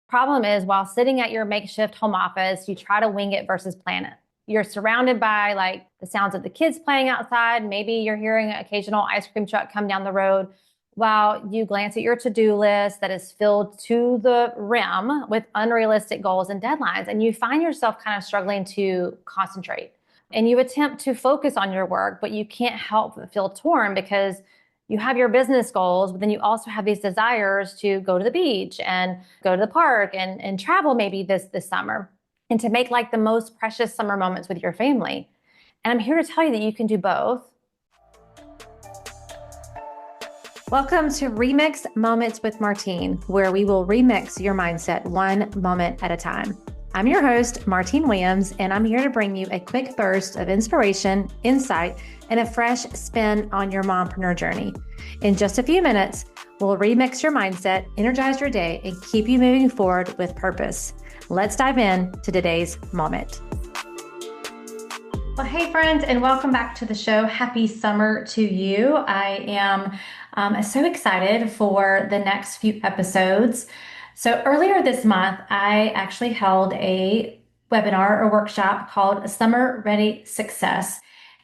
Problem is, while sitting at your makeshift home office, you try to wing it versus plan it. You're surrounded by like the sounds of the kids playing outside. Maybe you're hearing an occasional ice cream truck come down the road while you glance at your to-do list that is filled to the rim with unrealistic goals and deadlines. And you find yourself kind of struggling to concentrate. And you attempt to focus on your work, but you can't help but feel torn because you have your business goals, but then you also have these desires to go to the beach and go to the park and travel maybe this summer and to make like the most precious summer moments with your family. And I'm here to tell you that you can do both. Welcome to Remix Moments with Martine, where we will remix your mindset one moment at a time. I'm your host, Martine Williams, and I'm here to bring you a quick burst of inspiration, insight, and a fresh spin on your mompreneur journey. In just a few minutes, we'll remix your mindset, energize your day, and keep you moving forward with purpose. Let's dive in to today's moment. Well, hey friends, and welcome back to the show. Happy summer to you. I am so excited for the next few episodes. So earlier this month, I actually held a webinar or workshop called Summer Ready Success.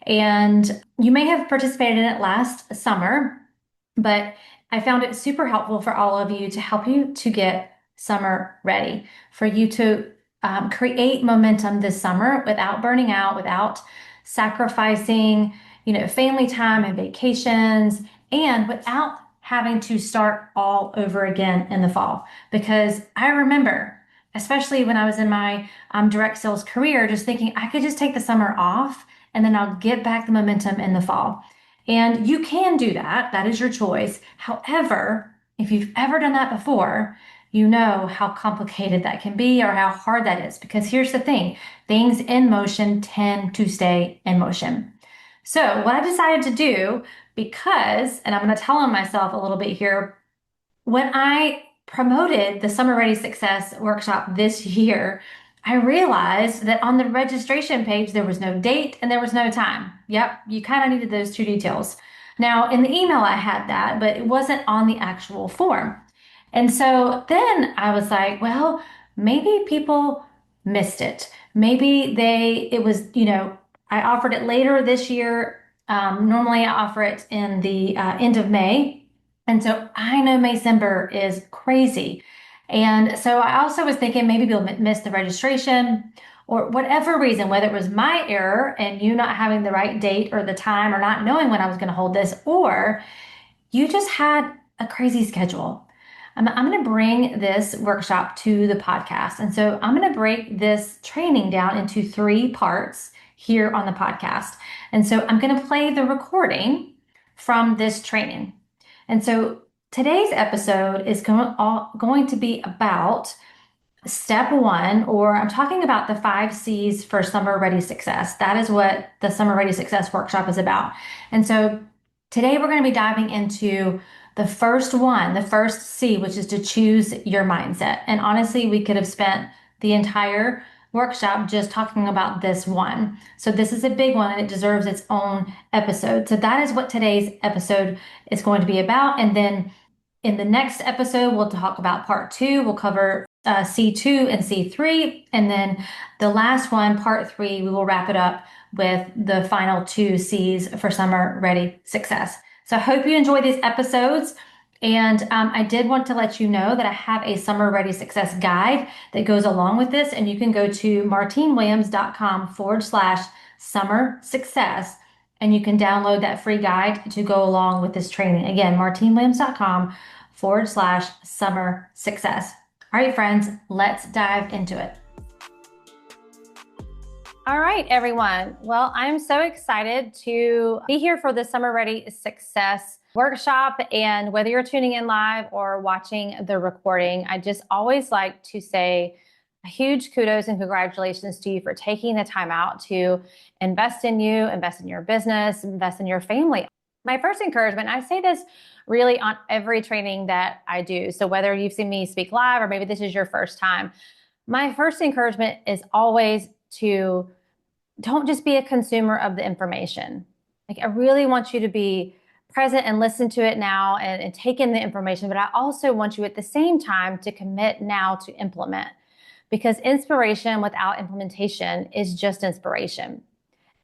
And you may have participated in it last summer, but I found it super helpful for all of you to help you to get summer ready, for you to create momentum this summer without burning out, without sacrificing, family time and vacations, and without having to start all over again in the fall. Because I remember, especially when I was in my direct sales career, just thinking I could just take the summer off and then I'll get back the momentum in the fall. And you can do that. That is your choice. However, if you've ever done that before, you know how complicated that can be or how hard that is. Because here's the thing, things in motion tend to stay in motion. So what I decided to do, because, and I'm going to tell on myself a little bit here, when I promoted the Summer Ready Success workshop this year, I realized that on the registration page, there was no date and there was no time. Yep, you kind of needed those two details. Now, in the email, I had that, but it wasn't on the actual form. And so then I was like, well, maybe people missed it. Maybe it was, I offered it later this year. Normally I offer it in the end of May. And so I know Maycember is crazy. And so I also was thinking maybe people missed the registration or whatever reason, whether it was my error and you not having the right date or the time or not knowing when I was going to hold this, or you just had a crazy schedule. I'm going to bring this workshop to the podcast. And so I'm going to break this training down into 3 parts here on the podcast. And so I'm going to play the recording from this training. And so today's episode is going to be about step 1, or I'm talking about the 5 C's for Summer Ready Success. That is what the Summer Ready Success workshop is about. And so today we're going to be diving into the first one, the first C, which is to choose your mindset. And honestly, we could have spent the entire workshop just talking about this one. So this is a big one and it deserves its own episode. So that is what today's episode is going to be about. And then in the next episode, we'll talk about part 2. We'll cover C2 and C3. And then the last one, part 3, we will wrap it up with the final 2 C's for Summer Ready Success. So I hope you enjoy these episodes. And I did want to let you know that I have a Summer Ready Success guide that goes along with this. And you can go to martinewilliams.com/summer success. And you can download that free guide to go along with this training. Again, martinewilliams.com/summer success. All right, friends, let's dive into it. All right, everyone. Well, I'm so excited to be here for the Summer Ready Success workshop. And whether you're tuning in live or watching the recording, I just always like to say a huge kudos and congratulations to you for taking the time out to invest in you, invest in your business, invest in your family. My first encouragement, I say this really on every training that I do. So whether you've seen me speak live or maybe this is your first time, my first encouragement is always to don't just be a consumer of the information. Like I really want you to be present and listen to it now and take in the information, but I also want you at the same time to commit now to implement, because inspiration without implementation is just inspiration.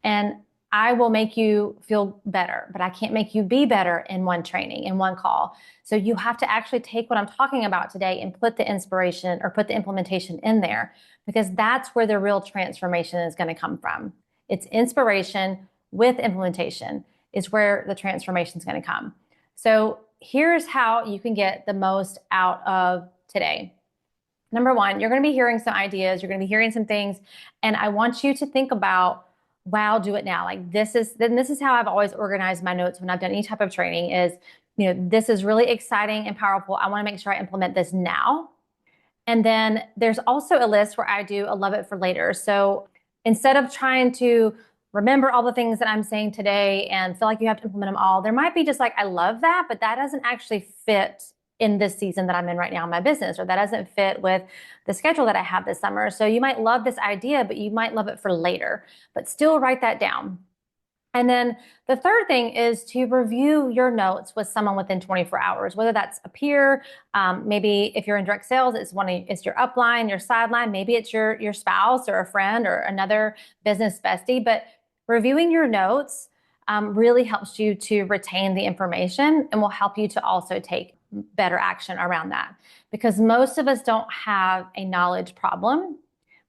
And I will make you feel better, but I can't make you be better in one training, in one call. So you have to actually take what I'm talking about today and put the inspiration or put the implementation in there, because that's where the real transformation is going to come from. It's inspiration with implementation is where the transformation is going to come. So here's how you can get the most out of today. Number one, you're going to be hearing some ideas, you're going to be hearing some things, and I want you to think about, wow, do it now. Like this is how I've always organized my notes when I've done any type of training is, this is really exciting and powerful. I want to make sure I implement this now. And then there's also a list where I do a love it for later. So instead of trying to remember all the things that I'm saying today and feel like you have to implement them all, there might be just like, I love that, but that doesn't actually fit in this season that I'm in right now in my business, or that doesn't fit with the schedule that I have this summer. So you might love this idea, but you might love it for later, but still write that down. And then the third thing is to review your notes with someone within 24 hours, whether that's a peer, maybe if you're in direct sales, it's your upline, your sideline, maybe it's your spouse or a friend or another business bestie. But reviewing your notes really helps you to retain the information and will help you to also take better action around that, because most of us don't have a knowledge problem.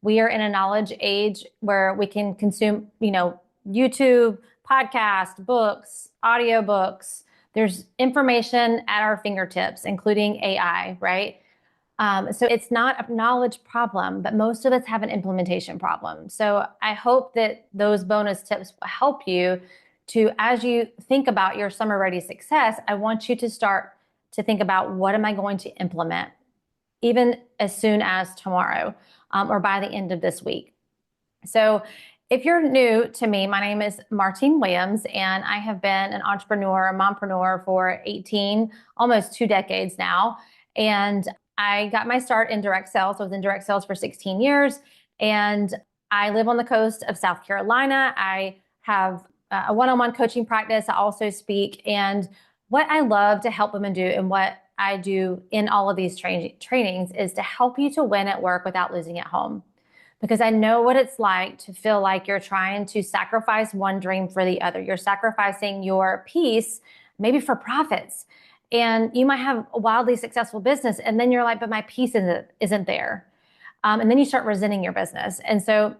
We are in a knowledge age where we can consume, YouTube, podcasts, books, audiobooks. There's information at our fingertips, including AI, right? So it's not a knowledge problem, but most of us have an implementation problem. So I hope that those bonus tips will help you to, as you think about your summer ready success, I want you to start to think about, what am I going to implement even as soon as tomorrow or by the end of this week. So if you're new to me, my name is Martine Williams, and I have been an entrepreneur, a mompreneur for 18, almost 2 decades now. And I got my start in direct sales. I was in direct sales for 16 years, and I live on the coast of South Carolina. I have a one-on-one coaching practice. I also speak, and what I love to help women do and what I do in all of these trainings is to help you to win at work without losing at home. Because I know what it's like to feel like you're trying to sacrifice one dream for the other. You're sacrificing your peace, maybe for profits. And you might have a wildly successful business, and then you're like, but my peace isn't there. And then you start resenting your business. And so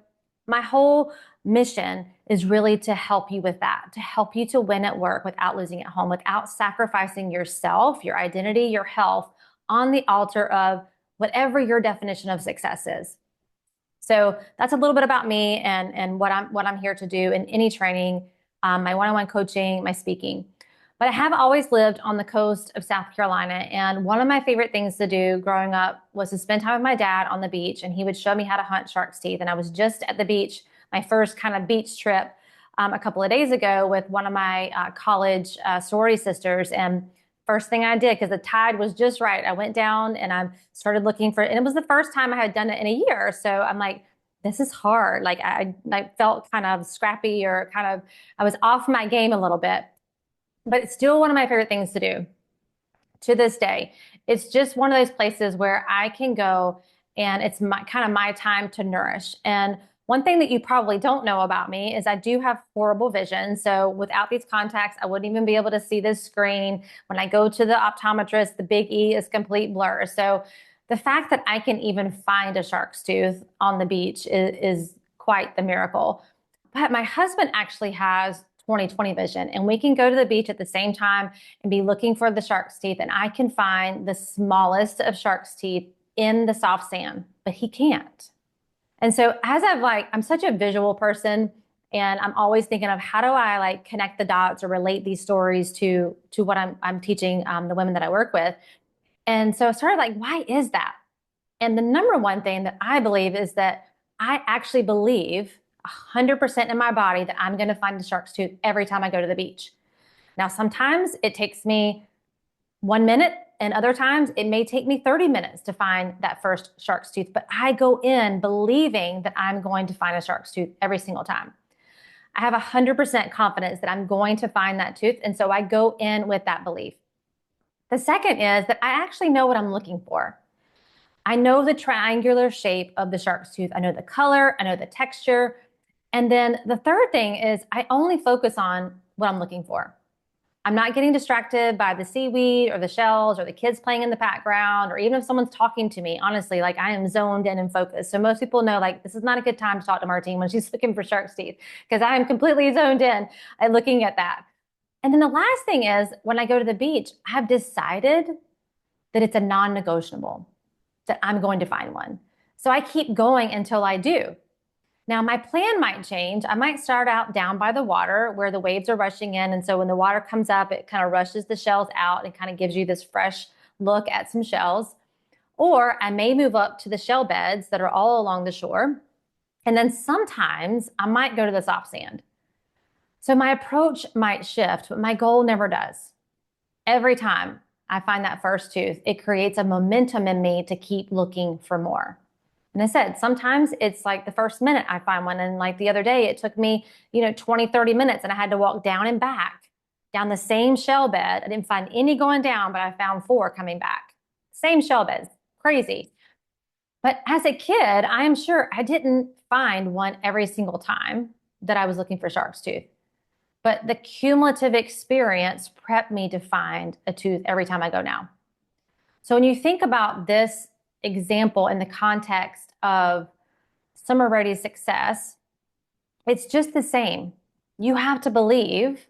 my whole mission is really to help you with that, to help you to win at work without losing at home, without sacrificing yourself, your identity, your health on the altar of whatever your definition of success is. So that's a little bit about me and what I'm here to do in any training, my one-on-one coaching, my speaking. But I have always lived on the coast of South Carolina, and one of my favorite things to do growing up was to spend time with my dad on the beach, and he would show me how to hunt shark's teeth. And I was just at the beach, my first kind of beach trip, a couple of days ago with one of my college sorority sisters. And first thing I did, because the tide was just right, I went down and I started looking for it. And it was the first time I had done it in a year. So I'm like, this is hard. Like I felt kind of scrappy, or kind of, I was off my game a little bit, but it's still one of my favorite things to do to this day. It's just one of those places where I can go and it's my time to nourish. And one thing that you probably don't know about me is I do have horrible vision. So without these contacts, I wouldn't even be able to see this screen. When I go to the optometrist, the big E is complete blur. So the fact that I can even find a shark's tooth on the beach is quite the miracle. But my husband actually has 20/20 vision, and we can go to the beach at the same time and be looking for the shark's teeth, and I can find the smallest of shark's teeth in the soft sand, but he can't. And so as I'm such a visual person, and I'm always thinking of how do I connect the dots or relate these stories to what I'm teaching the women that I work with. And so I started why is that? And the number one thing that I believe is that I actually believe 100% in my body that I'm going to find the shark's tooth every time I go to the beach. Now, sometimes it takes me 1 minute, and other times it may take me 30 minutes to find that first shark's tooth, but I go in believing that I'm going to find a shark's tooth every single time. I have 100% confidence that I'm going to find that tooth. And so I go in with that belief. The second is that I actually know what I'm looking for. I know the triangular shape of the shark's tooth. I know the color, I know the texture. And then the third thing is I only focus on what I'm looking for. I'm not getting distracted by the seaweed or the shells or the kids playing in the background, or even if someone's talking to me. Honestly, like I am zoned in and focused. So most people know like this is not a good time to talk to Martine when she's looking for shark's teeth, because I am completely zoned in and looking at that. And then the last thing is when I go to the beach, I have decided that it's a non-negotiable, that I'm going to find one. So I keep going until I do. Now, my plan might change. I might start out down by the water where the waves are rushing in. And so when the water comes up, it kind of rushes the shells out and kind of gives you this fresh look at some shells. Or I may move up to the shell beds that are all along the shore. And then sometimes I might go to the soft sand. So my approach might shift, but my goal never does. Every time I find that first tooth, it creates a momentum in me to keep looking for more. And I said, sometimes it's like the first minute I find one. And like the other day, it took me, 20, 30 minutes and I had to walk down and back down the same shell bed. I didn't find any going down, but I found 4 coming back. Same shell beds, crazy. But as a kid, I am sure I didn't find one every single time that I was looking for shark's tooth. But the cumulative experience prepped me to find a tooth every time I go now. So when you think about this example in the context of summer ready success, it's just the same. You have to believe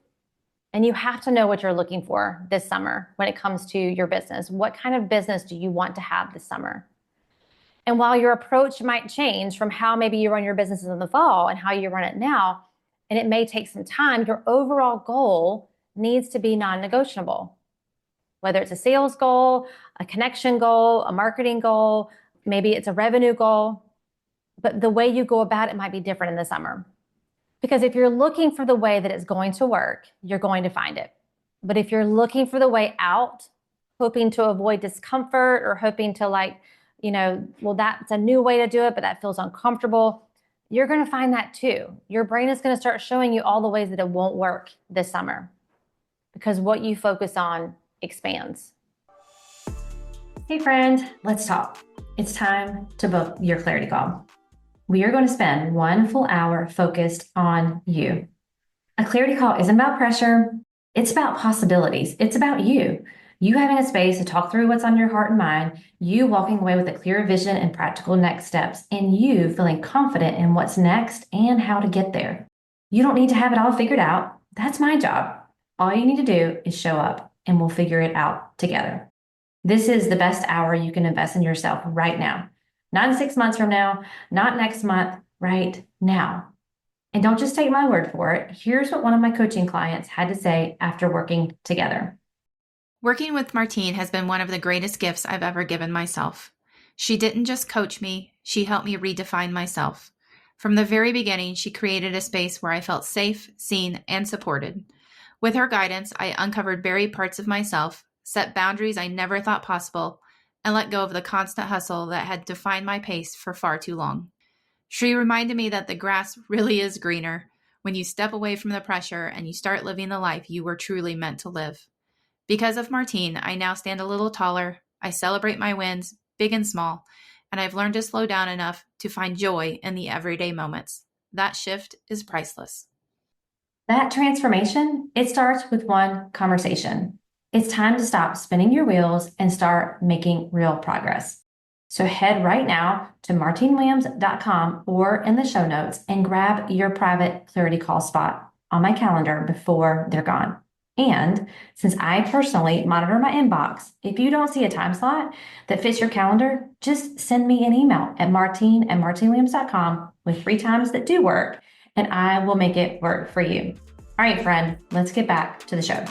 and you have to know what you're looking for this summer when it comes to your business. What kind of business do you want to have this summer? And while your approach might change from how maybe you run your businesses in the fall and how you run it now, and it may take some time, your overall goal needs to be non-negotiable. Whether it's a sales goal, a connection goal, a marketing goal, maybe it's a revenue goal, but the way you go about it might be different in the summer. Because if you're looking for the way that it's going to work, you're going to find it. But if you're looking for the way out, hoping to avoid discomfort or hoping to well, that's a new way to do it, but that feels uncomfortable, you're going to find that too. Your brain is going to start showing you all the ways that it won't work this summer, because what you focus on expands. Hey friend, let's talk. It's time to book your clarity call. We are going to spend 1 full hour focused on you. A clarity call isn't about pressure. It's about possibilities. It's about you. You having a space to talk through what's on your heart and mind, you walking away with a clear vision and practical next steps, and you feeling confident in what's next and how to get there. You don't need to have it all figured out. That's my job. All you need to do is show up and we'll figure it out together. This is the best hour you can invest in yourself right now. Not in 6 months from now, not next month, right now. And don't just take my word for it. Here's what one of my coaching clients had to say after working together. Working with Martine has been one of the greatest gifts I've ever given myself. She didn't just coach me, she helped me redefine myself. From the very beginning, she created a space where I felt safe, seen, and supported. With her guidance, I uncovered buried parts of myself, set boundaries I never thought possible, and let go of the constant hustle that had defined my pace for far too long. She reminded me that the grass really is greener when you step away from the pressure and you start living the life you were truly meant to live. Because of Martine, I now stand a little taller, I celebrate my wins, big and small, and I've learned to slow down enough to find joy in the everyday moments. That shift is priceless. That transformation, it starts with one conversation. It's time to stop spinning your wheels and start making real progress. So head right now to martinewilliams.com or in the show notes and grab your private clarity call spot on my calendar before they're gone. And since I personally monitor my inbox, if you don't see a time slot that fits your calendar, just send me an email at martinewilliams.com with 3 times that do work, and I will make it work for you. All right, friend, let's get back to the show.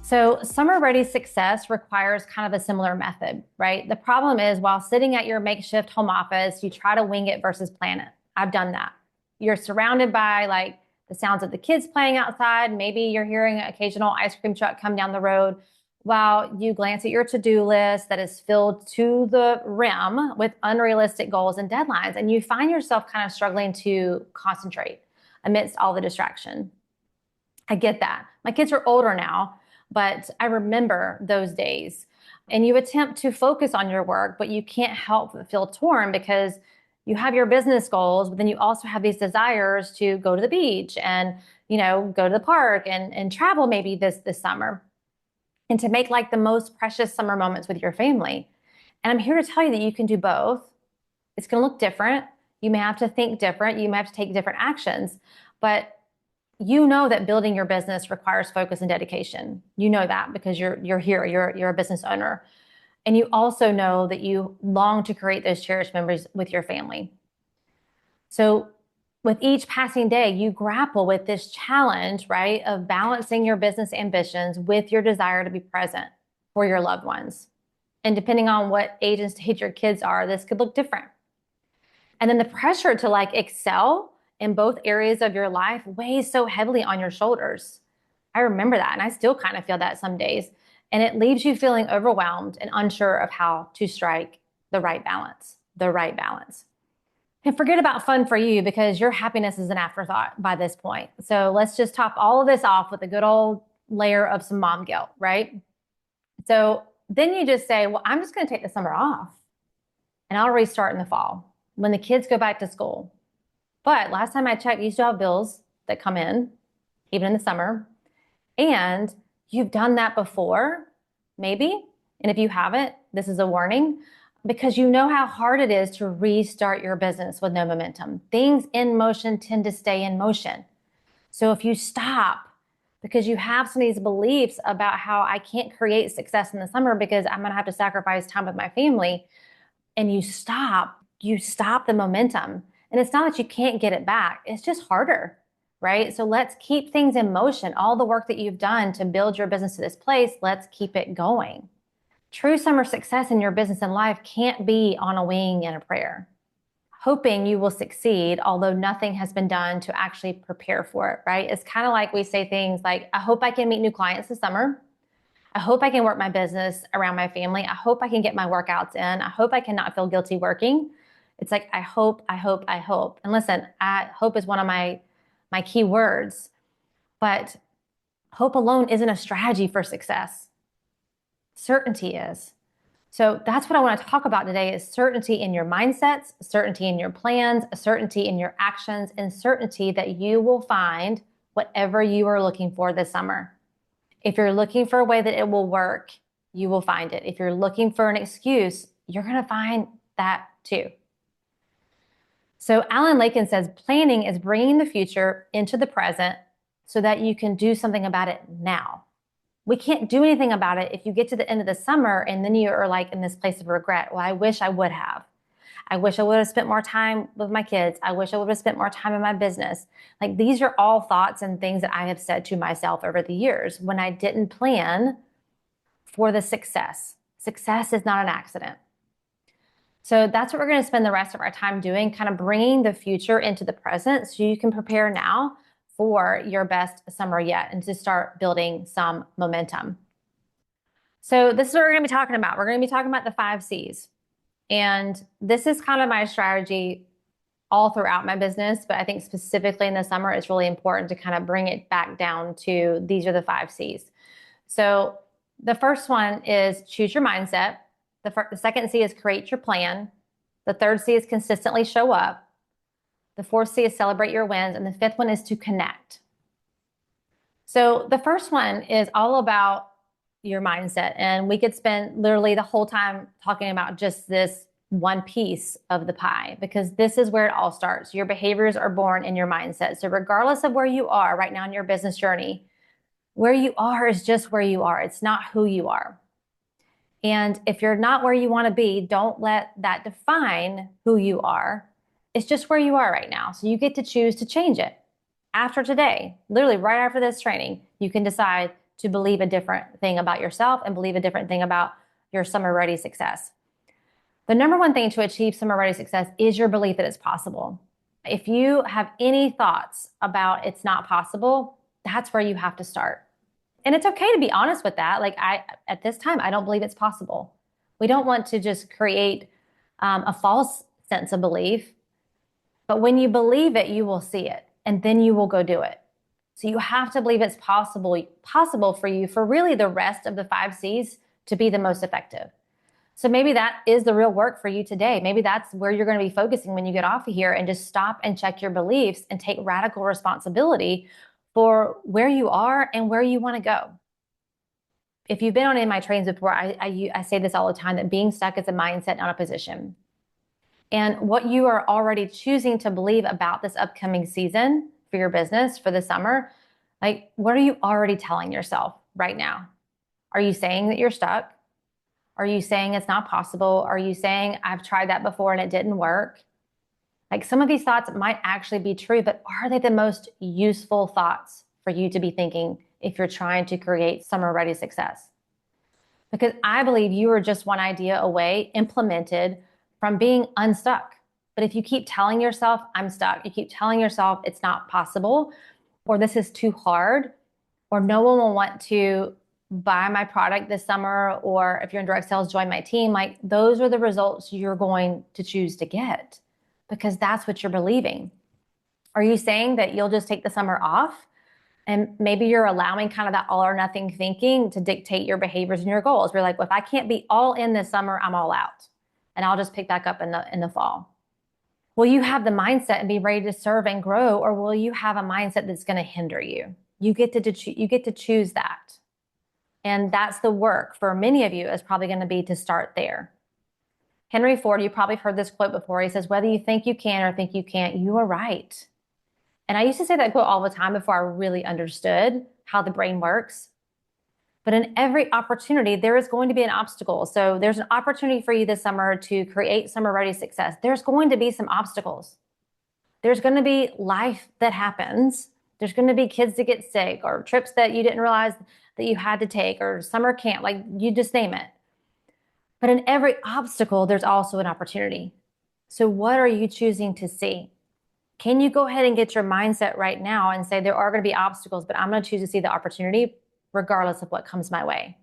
So summer ready success requires kind of a similar method, right? The problem is while sitting at your makeshift home office, you try to wing it versus plan it. I've done that. You're surrounded by the sounds of the kids playing outside. Maybe you're hearing an occasional ice cream truck come down the road while you glance at your to-do list that is filled to the rim with unrealistic goals and deadlines. And you find yourself kind of struggling to concentrate. amidst all the distraction. I get that. My kids are older now, but I remember those days. And you attempt to focus on your work, but you can't help but feel torn because you have your business goals, but then you also have these desires to go to the beach and, go to the park and travel maybe this summer and to make like the most precious summer moments with your family. And I'm here to tell you that you can do both. It's going to look different. You may have to think different. You may have to take different actions, but you know that building your business requires focus and dedication. You know that because you're here, you're a business owner. And you also know that you long to create those cherished memories with your family. So with each passing day, you grapple with this challenge, right, of balancing your business ambitions with your desire to be present for your loved ones. And depending on what age and stage your kids are, this could look different. And then the pressure to like excel in both areas of your life weighs so heavily on your shoulders. I remember that, and I still kind of feel that some days. And it leaves you feeling overwhelmed and unsure of how to strike the right balance, And forget about fun for you because your happiness is an afterthought by this point. So let's just top all of this off with a good old layer of some mom guilt, right? So then you just say, well, I'm just going to take the summer off and I'll restart in the fall when the kids go back to school. But last time I checked, you still have bills that come in, even in the summer. And you've done that before, maybe. And if you haven't, this is a warning because you know how hard it is to restart your business with no momentum. Things in motion tend to stay in motion. So if you stop because you have some of these beliefs about how I can't create success in the summer because I'm going to have to sacrifice time with my family, and you stop the momentum. And it's not that you can't get it back. It's just harder, right? So let's keep things in motion. All the work that you've done to build your business to this place, let's keep it going. True summer success in your business and life can't be on a wing and a prayer, hoping you will succeed, although nothing has been done to actually prepare for it, right? It's kind of like we say things like, I hope I can meet new clients this summer. I hope I can work my business around my family. I hope I can get my workouts in. I hope I cannot feel guilty working. It's like, I hope. And listen, hope is one of my key words, but hope alone isn't a strategy for success. Certainty is. So that's what I want to talk about today is certainty in your mindsets, certainty in your plans, certainty in your actions, and certainty that you will find whatever you are looking for this summer. If you're looking for a way that it will work, you will find it. If you're looking for an excuse, you're going to find that too. So Alan Lakin says, planning is bringing the future into the present so that you can do something about it now. We can't do anything about it if you get to the end of the summer and then you are like in this place of regret. Well, I wish I would have. I wish I would have spent more time with my kids. I wish I would have spent more time in my business. Like these are all thoughts and things that I have said to myself over the years when I didn't plan for the success. Success is not an accident. So that's what we're going to spend the rest of our time doing, kind of bringing the future into the present so you can prepare now for your best summer yet and to start building some momentum. So this is what we're going to be talking about. We're going to be talking about the 5 C's. And this is kind of my strategy all throughout my business, but I think specifically in the summer, it's really important to kind of bring it back down to these are the 5 C's. So the first one is choose your mindset. The second C is create your plan. The third C is consistently show up. The fourth C is celebrate your wins. And the fifth one is to connect. So the first one is all about your mindset. And we could spend literally the whole time talking about just this one piece of the pie, because this is where it all starts. Your behaviors are born in your mindset. So regardless of where you are right now in your business journey, where you are is just where you are. It's not who you are. And if you're not where you want to be, don't let that define who you are. It's just where you are right now. So you get to choose to change it. After today, literally right after this training, you can decide to believe a different thing about yourself and believe a different thing about your summer ready success. The number one thing to achieve summer ready success is your belief that it's possible. If you have any thoughts about it's not possible, that's where you have to start. And it's okay to be honest with that. Like at this time, I don't believe it's possible. We don't want to just create a false sense of belief. But when you believe it, you will see it. and then you will go do it. So you have to believe it's possible for you for really the rest of the 5 C's to be the most effective. So maybe that is the real work for you today. Maybe that's where you're going to be focusing when you get off of here, and just stop and check your beliefs and take radical responsibility for where you are and where you want to go. If you've been on any of my trainings before, I say this all the time, that being stuck is a mindset, not a position. And what you are already choosing to believe about this upcoming season for your business, for the summer, like, what are you already telling yourself right now? Are you saying that you're stuck? Are you saying it's not possible? Are you saying I've tried that before and it didn't work? Like, some of these thoughts might actually be true, but are they the most useful thoughts for you to be thinking if you're trying to create summer ready success? Because I believe you are just one idea away, implemented, from being unstuck. But if you keep telling yourself, I'm stuck, you keep telling yourself it's not possible, or this is too hard, or no one will want to buy my product this summer, or if you're in direct sales, join my team, like, those are the results you're going to choose to get, because that's what you're believing. Are you saying that you'll just take the summer off? And maybe you're allowing kind of that all or nothing thinking to dictate your behaviors and your goals. We're like, well, if I can't be all in this summer, I'm all out, and I'll just pick back up in the fall. Will you have the mindset and be ready to serve and grow, or will you have a mindset that's going to hinder you? You get to choose that. And that's the work for many of you is probably going to be to start there. Henry Ford, you probably heard this quote before. He says, whether you think you can or think you can't, you are right. And I used to say that quote all the time before I really understood how the brain works. But in every opportunity, there is going to be an obstacle. So there's an opportunity for you this summer to create summer ready success. There's going to be some obstacles. There's going to be life that happens. There's going to be kids that get sick, or trips that you didn't realize that you had to take, or summer camp, like, you just name it. But in every obstacle, there's also an opportunity. So what are you choosing to see? Can you go ahead and get your mindset right now and say, there are going to be obstacles, but I'm going to choose to see the opportunity regardless of what comes my way.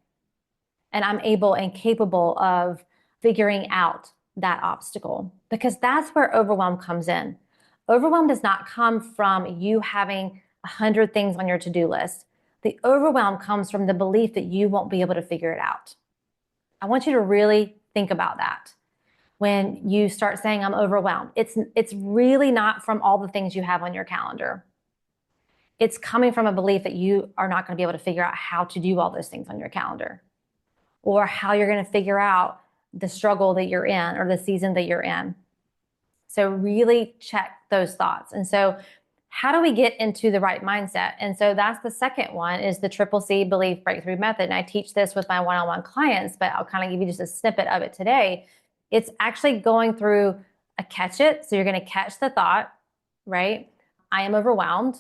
And I'm able and capable of figuring out that obstacle, because that's where overwhelm comes in. Overwhelm does not come from you having 100 things on your to-do list. The overwhelm comes from the belief that you won't be able to figure it out. I want you to really think about that. When you start saying I'm overwhelmed, it's really not from all the things you have on your calendar. It's coming from a belief that you are not going to be able to figure out how to do all those things on your calendar, or how you're going to figure out the struggle that you're in or the season that you're in. So really check those thoughts. And so how do we get into the right mindset? And so that's the second one, is the CCC belief breakthrough method. And I teach this with my one-on-one clients, but I'll kind of give you just a snippet of it today. It's actually going through a catch it. So you're going to catch the thought, right? I am overwhelmed,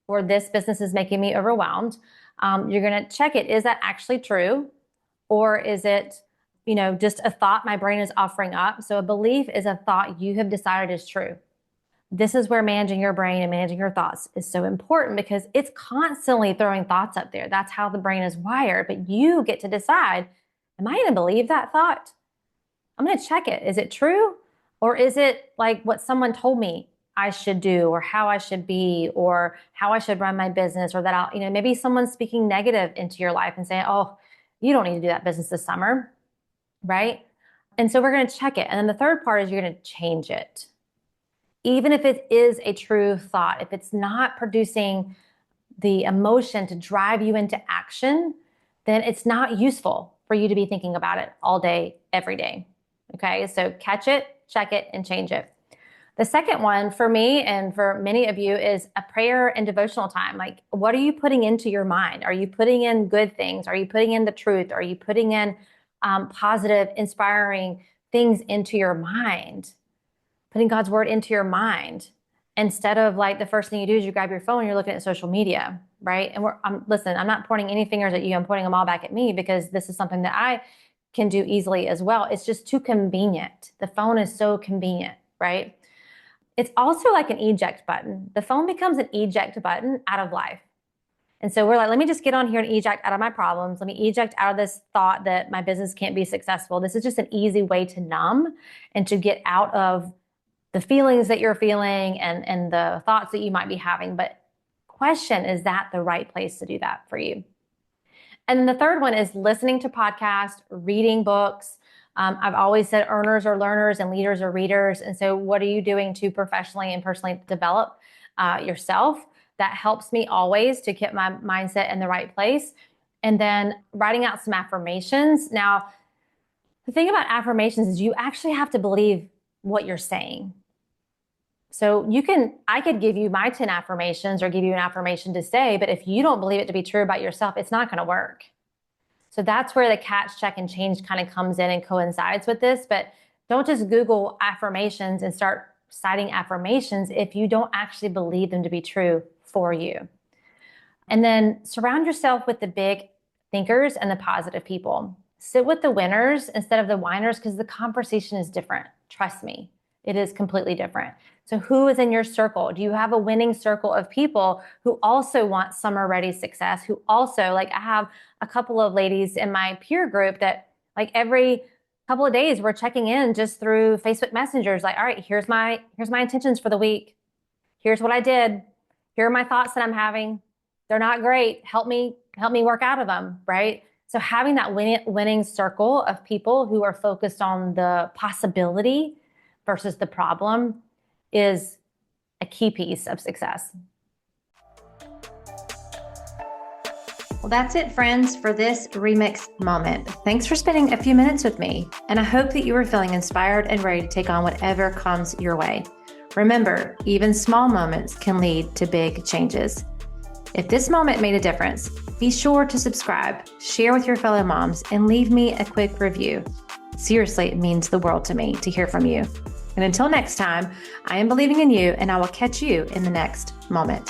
or this business is making me overwhelmed. You're going to check it. Is that actually true? Or is it, just a thought my brain is offering up? So a belief is a thought you have decided is true. This is where managing your brain and managing your thoughts is so important, because it's constantly throwing thoughts up there. That's how the brain is wired. But you get to decide, am I going to believe that thought? I'm going to check it. Is it true? Or is it like what someone told me I should do, or how I should be, or how I should run my business, or that I'll, maybe someone's speaking negative into your life and saying, oh, you don't need to do that business this summer, right? And so we're going to check it. And then the third part is you're going to change it. Even if it is a true thought, if it's not producing the emotion to drive you into action, then it's not useful for you to be thinking about it all day, every day. Okay, so catch it, check it, and change it. The second one for me and for many of you is a prayer and devotional time. Like, what are you putting into your mind? Are you putting in good things? Are you putting in the truth? Are you putting in positive, inspiring things into your mind? Putting God's word into your mind, instead of like the first thing you do is you grab your phone and you're looking at social media, right? And listen, I'm not pointing any fingers at you. I'm pointing them all back at me, because this is something that I can do easily as well. It's just too convenient. The phone is so convenient, right? It's also like an eject button. The phone becomes an eject button out of life. And so we're like, let me just get on here and eject out of my problems. Let me eject out of this thought that my business can't be successful. This is just an easy way to numb and to get out of the feelings that you're feeling and the thoughts that you might be having. But question, is that the right place to do that for you? And then the third one is listening to podcasts, reading books. I've always said earners are learners and leaders are readers. And so what are you doing to professionally and personally develop yourself? That helps me always to keep my mindset in the right place. And then writing out some affirmations. Now, the thing about affirmations is you actually have to believe what you're saying. So I could give you my 10 affirmations or give you an affirmation to say, but if you don't believe it to be true about yourself, it's not going to work. So that's where the catch, check, and change kind of comes in and coincides with this. But don't just Google affirmations and start citing affirmations if you don't actually believe them to be true for you. And then surround yourself with the big thinkers and the positive people. Sit with the winners instead of the whiners, because the conversation is different. Trust me, it is completely different. So who is in your circle? Do you have a winning circle of people who also want summer ready success? Who also, like, I have a couple of ladies in my peer group that, like, every couple of days we're checking in just through Facebook messengers. Like, all right, here's my intentions for the week. Here's what I did. Here are my thoughts that I'm having. They're not great. Help me work out of them, right? So having that winning circle of people who are focused on the possibility versus the problem is a key piece of success. Well, that's it, friends, for this remix moment. Thanks for spending a few minutes with me, and I hope that you are feeling inspired and ready to take on whatever comes your way. Remember, even small moments can lead to big changes. If this moment made a difference, be sure to subscribe, share with your fellow moms, and leave me a quick review. Seriously, it means the world to me to hear from you. And until next time, I am believing in you, and I will catch you in the next moment.